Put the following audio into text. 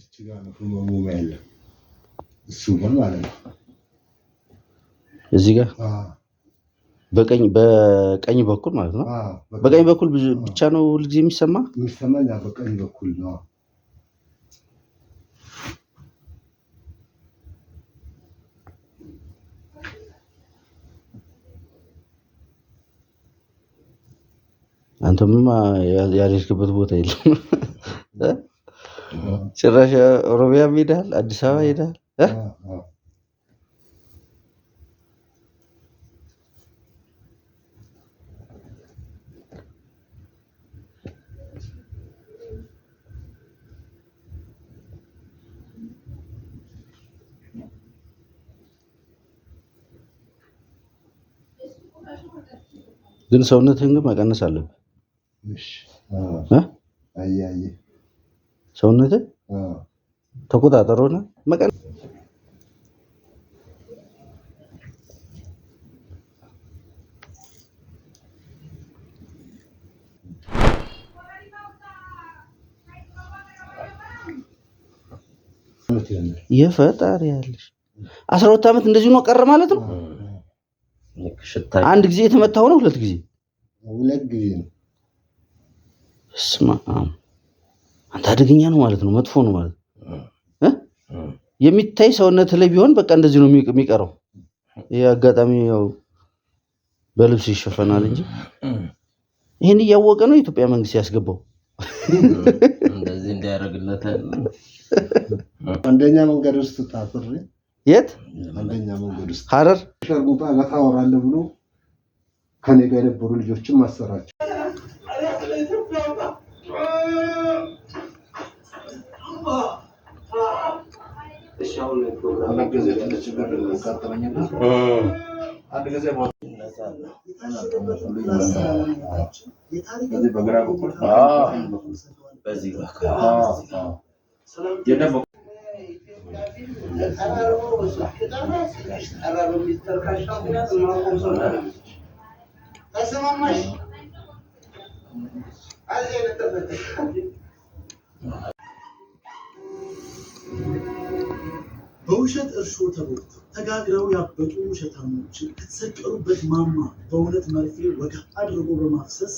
እዚህ ጋር ነው ህመሙ ያለ እሱ ግን ማለት ነው እዚህ ጋር በቀኝ በኩል ማለት ነው በቀኝ በኩል ብቻ ነው ሁልጊዜ የሚሰማኝ በቀኝ በኩል ነው አንተማ ያልሄድክበት ቦታ የለም ጭራሽ ኦሮሚያ ሄደሃል አዲስ አበባ ሄደሃል ግን ሰውነትህን ግን መቀነስ አለብህ ሰውነትህ ተቆጣጠሮና መቀነስ የፈጣሪ ያለሽ 12 ዓመት እንደዚህ ነው ቀረ ማለት ነው አንድ ጊዜ የተመታው ነው ሁለት ጊዜ ነው ስማ አንተ አደገኛ ነው ማለት ነው መጥፎ ነው ማለት የሚታይ ሰውነት ላይ ቢሆን በቃ እንደዚህ ነው የሚቀረው ይሄ አጋጣሚ ያው በልብስ ይሸፈናል እንጂ ይሄን እያወቀ ነው ኢትዮጵያ መንግስት ያስገባው እንደዚህ እንዲያደርግለት አንደኛ መንገድ ውስጥ ታጥሬ የት አንደኛ መንገድ ውስጥ ሐረር ሸርሙጣ ጋታወራለ ብሎ ከኔ ጋር የነበሩ ልጆችን ማሰራቸው እሻውን ፕሮግራም ለገዘ ለችግር ካጠመኝና አንድ ጊዜ ሞት ይነሳል በዚህ በግራ በኩል በዚህ በኩል የደሞ በውሸት እርሾ ተቦክተው ተጋግረው ያበጡ ውሸታሞችን ከተሰቀሉበት ማማ በእውነት መርፌ ወጋ አድርጎ በማፍሰስ